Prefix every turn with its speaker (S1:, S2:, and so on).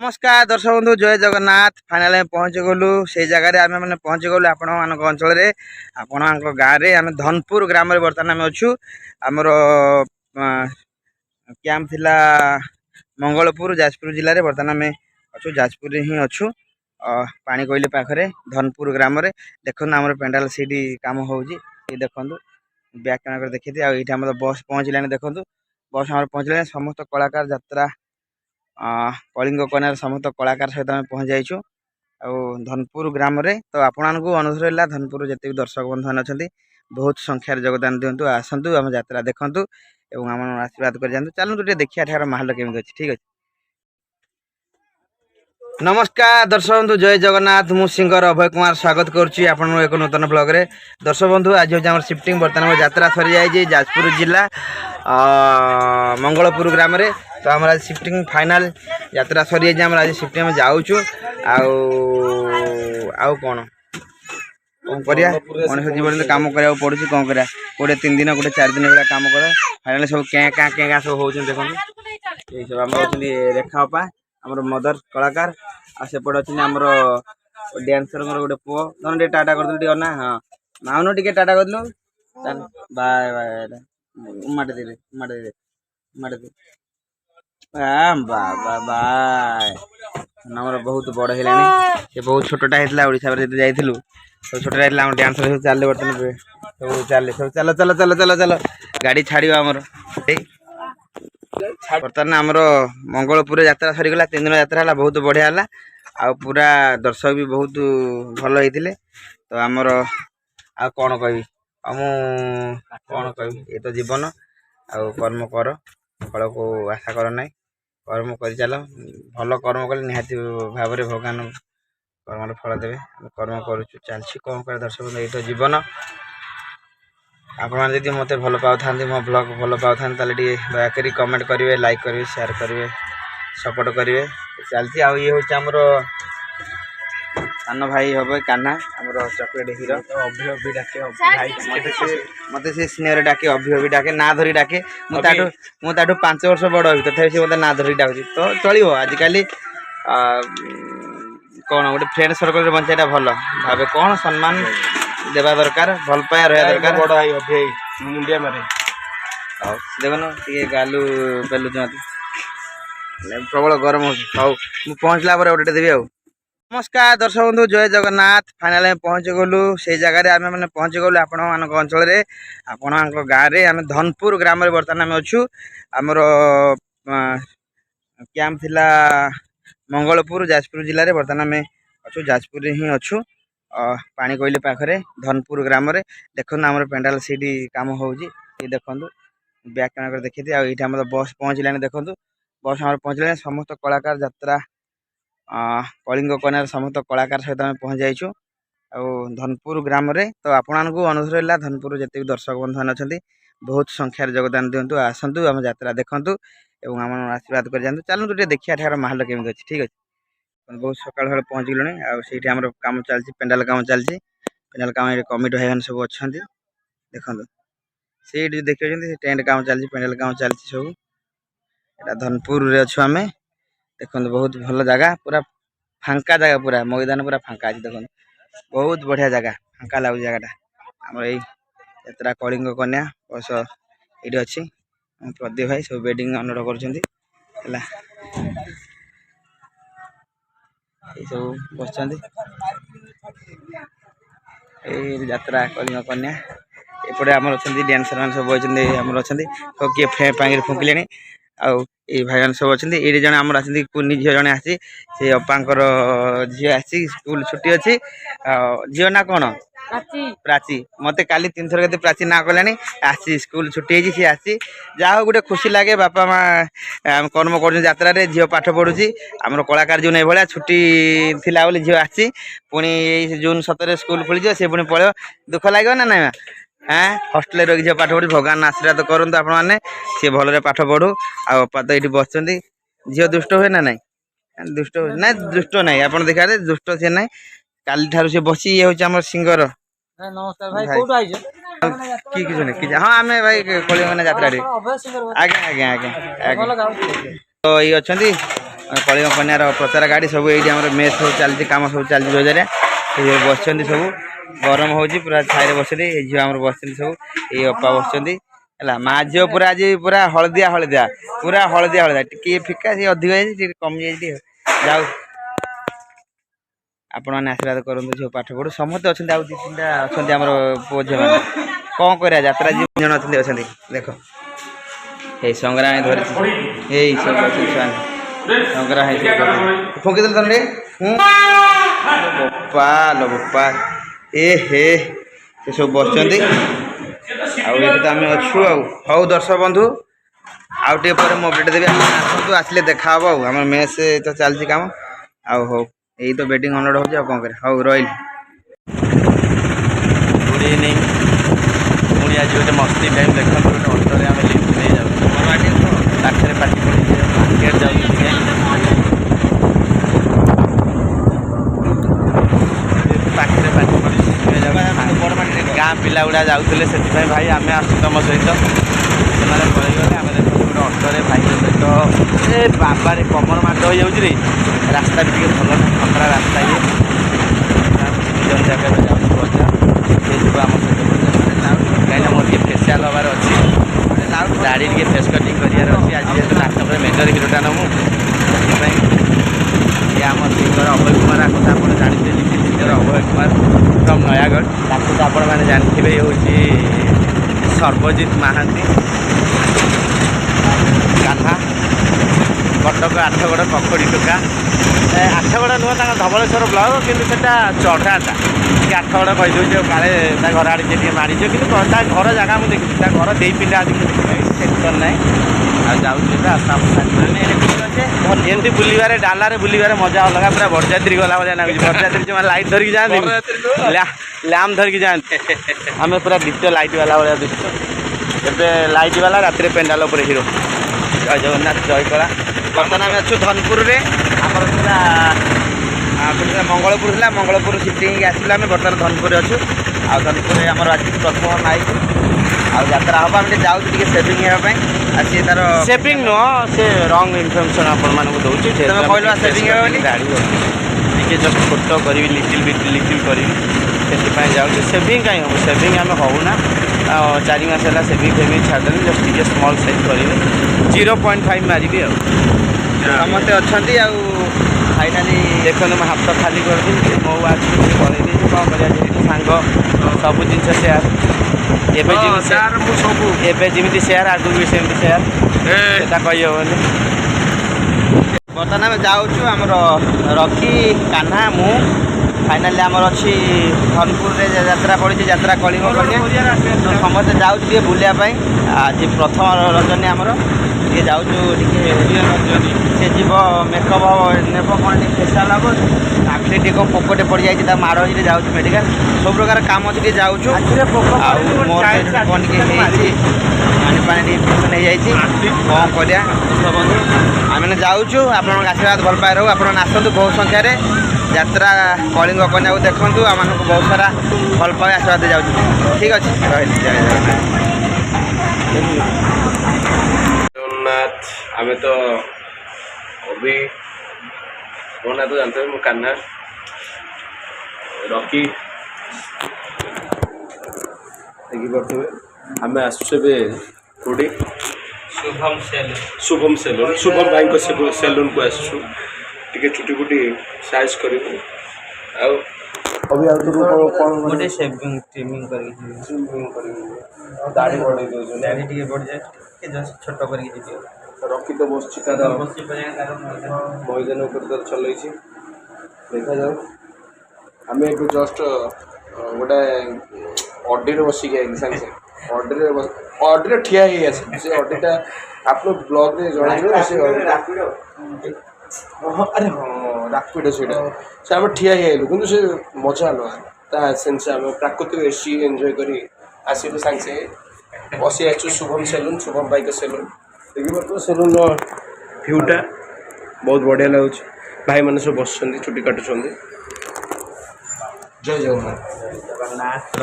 S1: नमस्कार दर्शक बंधु जय जगन्नाथ फाइनाल पहुंची गलु से जगह आम मैंने पहुंची गलु आपण अंचल आपण गाँव में आम धनपुर ग्राम बर्तमान आम अच्छू आमर कैंप थिला मंगलपुर जाजपुर जिले में बर्तमान आम अच्छू जाजपुर ही अच्छू पानी कोइली पाखरे धनपुर ग्राम देखो आम पेंडाल सीटी कम हो देखु बैक कैमेरा देखी थी आम बस पहुँचलानी देखु बस आम पहुँचलानी समस्त कलाकार यात्रा कलिंग कन्यार समस्त कलाकार सहित आम पहुँच जाइछू आ धनपुर ग्राम तो आपण अनुरोध है धनपुर जिते दर्शक बंधु मैंने अच्छा बहुत संख्यार योगदान दिंतु आसतु आम यात्रा देखु और आम आशीर्वाद कर जातु चलू देखिए एठार माहौल केमी अच्छी ठीक अच्छे। नमस्कार दर्शक बंधु जय जगन्नाथ मु सिंगर अभय कुमार स्वागत करुच्ची आपण एक नूतन ब्लॉग रे दर्शक बंधु आज हूँ शिफ्टिंग बर्तमान यात्रा सरी जाए जाजपुर जिला मंगलपुर ग्राम रे तो आम आज शिफ्टिंग फाइनाल यात्रा सरी जाए आज शिफ्टिंग में जाऊँ आउ कौन कौन करिया मनुष्य जीवन कम करा पड़ू कौन करा गोटे 3 दिन गोटे 4 दिन भाई कम कर फाइनाल सब क्या सब हो देखो ये सब आम रेखा अपा आमर मदर कलाकार आसेपट अच्छे आमर डांसर गोटे पुओ टे टाटा कर ना हाँ माउन टे टाटा कर बाय बाय माटे दे माटे दे माटे दे बाय आमर बहुत बड़ है से बहुत छोटा होता ओडिशा जाइलु सब छोटा आम डांसर सब चल बर्तमान सब चल सब चल चल चल चल चल गाड़ी छाड़ आमर बर्तमान आमर मंगलपुर यात्रा सरीगला 3 दिन यात्रा है बहुत बढ़िया है आ पूरा दर्शक भी बहुत भल होते तो आमर आ कौन कह कौन कह ये तो जीवन आ कर्म कर फल को आशा कर ना कर्म कर चल भल कर्म कले निहाती भाव में भगवान कर्म फल देवे कर्म कर चलती कौन कर दर्शक ये तो जीवन आपण जी मत भल पाता मो ब्लॉग भल पाता दयाकोरी कमेंट करेंगे लाइक करेंगे शेयर करेंगे सपोर्ट करेंगे चलती आ ये हूँ आमर सान भाई हम कान्हा आमर चॉकलेट हीरो मत से स्नेह डाके अभी डाके ना धरी डाके मुझे 5 वर्ष बड़ ही तथा सी मतलब ना धरी डाकुची तो चलो आजिकल कौन गोटे फ्रेंड सर्कल बंचाटा भल भावे कौन सम्मान देवा दरकार भल पाया रहा दरकार बड़ भाई अभी मुंडिया मारे देखो टे गालू पेलुच मत प्रबल गरम हो पहुँचला गोटे देवी आ नमस्कार दर्शक बंधु जय जगन्नाथ फाइनाल पहुँची गलु से जगह आम मैंने पहुँची गलु आपण अंचल आपण गाँव में आम धनपुर ग्राम बर्तमान आम अच्छू आमर कैंप थिला मंगलपुर जाजपुर जिले में बर्तमान आम अच्छू जाजपुर ही अच्छू पानी कोइली पाखरे धनपुर ग्राम देखो आम पेंडाल सीटी कम हो देखु बैक कैमेरा देखी थी आम बस पहुँचलानी देखु बस आम पहुँचलानी समस्त कलाकार यात्रा कलिंग कन्यार समस्त कलाकार सहित आम पहुँच जाइछू आ धनपुर ग्राम तो आपण अनुरोध है धनपुर जिते दर्शक बंधु मैंने अच्छा बहुत संख्यार योगदान दिंतु आसतु आम यात्रा देखु और आम आशीर्वाद कर जातु चलू देखिए एठार माहौल केमी अच्छी ठीक अच्छे बहुत सकाल पहुँच गलुणी आम कम चलती पेंडाल कम चलती पेंडाल कम कमिटी भाई सब अच्छा देखो से देखिए टेंट कम चलती पेंडाल कम चलती सब यहाँ धनपुर अच्छु आम देखो बहुत भल जगह पूरा फांका जगह पूरा मैदान पूरा फांका अच्छे देखो बहुत बढ़िया जगह फांका लगुच जगह आम यात्रा कलिंग कन्या बस ये अच्छी प्रदीप भाई सब बेडिंग अनुरोध कर सब बस यात्रा कलिंग कन्या एपटे आम अच्छा डांसर मैंने सब आम अच्छा सब किए पांगे फुंकिले आउ ये भाई मैंने सब अच्छा ये जन आम कुनी झील जड़े आसी से अपांकर झी आसी स्कूल छुट्टी अच्छी झील ना कौन प्राची मत काली 3 थर के प्राची ना कला आसी स्कूल छुट्टी सी आसी जहाँ गोटे खुशी लगे बापा माँ कर्म कर यात्रा झील पाठ पढ़ुची आम कलाकार जो भाया छुट्टी थिला बोली झील आसी पुणी जून 17 स्कूल खोली से पुणी पड़ो दुख लगे ना ना हाँ हस्टेल रही झील पाठ पढ़ी भगवान आशीर्वाद करूँ आपण मैंने सी भल पाठ पढ़ू आपा तो ये बस झील दुष्ट हुए ना नाई दुष्ट ना दुष्ट ना आप देखा दुष्ट सी ना काली ठार से बसी ये हूँ आम सिंगर
S2: नमस्कार भाई कोठो आइछ
S1: कि हाँ आम भाई कलिंग कन्या यात्रा आज्ञा आज्ञा आज्ञा तो ये अच्छा कलिंग कन्यार प्रचार गाड़ी सब ये मेस सब चलती कम सब चलती बजारे बस सब गरम हो पूरा छाई बस झील आम बस सब ये अपा बस है माँ झील पूरा आज पूरा हलदिया हलदिया पूरा हलदिया हलदिया टी फिका सी अधिक कमी जाए जाऊ आपण मैंने आशीर्वाद करूँ झील पाठ पढ़ू समस्त अच्छा आउ 2-3टा अच्छा आम पुओ झील मैंने कौन करा यात्रा जी जन अच्छा देख ये संग्राम धरी यही सब अच्छे संग्राम फुकी देल तन बोपा लो बोपा ए हे से सब बस आम अच्छू आउ दर्शक बंधु आउ टे पर मो अपडेट देवी आसतु आसिले देखा आम मेस तो चलती काम आउ हो यही तो बेटिंग अनलोड हो कौन कर हाउ रही
S3: गुड इवनिंग पुणी आज गोटे मस्ती टाइम देखते गोटे अटोरे आम लिफ्ट नहीं जाऊँ पाखे पार्टी पड़ी मार्केट पाखे पार्टी पड़ी गाँ पिला गुड़ा जाऊे से भाई आम आसु तुम सहित से पलैगले आम देख गोटे अटोरे भाई सहित ए बाबारे कमर माड हो जाऊँगी रास्ता भी भल ना खतरा रास्ता ये 3 जन जगह जाऊँ बजार ये सब आम सहित कहीं मोर टे फेसियाल हबार अच्छी दाढ़ी टे फेस कटिंग करार अच्छी आज जेहतु नाटक मेजर हिरोटा नमु ये आम सिंगर अभय कुमार आको तो आप जानते लिखी सिंगर अभय कुमार फ्रम नयागढ़ ताको तो आपण मैंने जानते ये हूँ सर्वजित महांती कान्हा कटक आठगड़ पखड़ी टोका आठगड़ नुह धवलेश्वर ब्लक कि चढ़ाटा कि आठगड़ कहीदे काले घर आड़े किए मारिज कि घर जगह मुझे देखी घर दे पिंडा आज टेंशन ना आ जाऊँ आसाम एमती बुलबारे डालारे बुलबारे मजा अलग पूरा बरजात्री गला भाया लगे बरजात्री जो लाइट धरिकी जाते लैम्प धरिकी जाते आम पूरा द्वितीय लाइट वाला भाया दिखते एवं लाइट वाला रात पेंडाल पर हिरो जय जगन्नाथ जय कला बर्तमान आम अच्छु धनपुर आमर मंगलपुर था मंगलपुर सिफ्टिंग आसला आम बर्तमान धनपुर अच्छु आ धनपुर आम आज प्रथम नाइट आ यात्रा हम आम जाऊँ सेविंग होगापी सी तार सेविंग नुह से रंग इनफर्मेशन आपण मानक दूसरी कहला सेविंग टे जस्ट फोटो करी लिटिल करी से जाऊँ सेविंग कहीं हम सेविंग आम होना 4 मास है सेविंग फेविंग छाड़ी जस्ट टे स्मॉल साइज करेंगे 0.5 मारिबी समस्ते अच्छा फाइनाली देखो मैं हाथ खाली कर दी मो आज करें कौन कर सांग सब जिन सेयार एमती सेयार आगु भी सेमती सेयार कही हेनी बर्तमान आम जाऊँ आमर रखी कान्हा मु फाइनाली आमर अच्छी धनपुर यात्रा पड़ी यात्रा कलिंग कन्या समस्त जाऊँ बुलायापी आज प्रथम रजनी आमर टे जाऊँ से जीव मेकअप ने कौन फेसाल हम आखिरी टे कौन पोकटे पड़ जाए माड़ हो जाऊँ मेडिकल सब प्रकार कम अच्छे जाऊँ मोर कौन टे पानी पानी नहीं जाइए कौन करा बंधु आम जाऊँ आप आशीर्वाद भल पाए रो आप आसतु बहुत संख्यार यात्रा कलिंग कन्या को देखूँ आम बहुत सारा भल पाए आशीर्वाद जाऊँ ठीक अच्छे
S4: जगन्नाथ आम तो अभी मो ना तो जानते हैं कान्हा रॉकी देखिए आम आसुचे कोड़ी शुभम सेलून शुभम भाई को सेलून को आसु टे चुटी फुटी साइज कर अभी
S1: गोटे शेविंग ट्रिमिंग
S4: दाढ़ी बढ़े दे
S1: दाढ़ी टे बढ़ जाए जस्ट छोट कर
S4: रॉकी तो बस मैदान उपर चल देखा जाऊ आम ए जस्ट गोटे अड्डी बसिक आई सागे सागे अड्डी ठिया से अड्डीटा आप ब्लॉग में जन से अरे हाँ रापिड से आम ठिया आइलु कि से मजा अलग सेन्स आम प्राकृतिक एसी एंजॉय करी आसलु सागे सागे बसी आसु शुभम सेलून शुभम भाई के सेलून देखिए तो सेलून भ्यूटा बहुत बढ़िया लगुच भाई मैंने सब बस चुटी काटुंट जय जगन्नाथ
S1: जगन्नाथ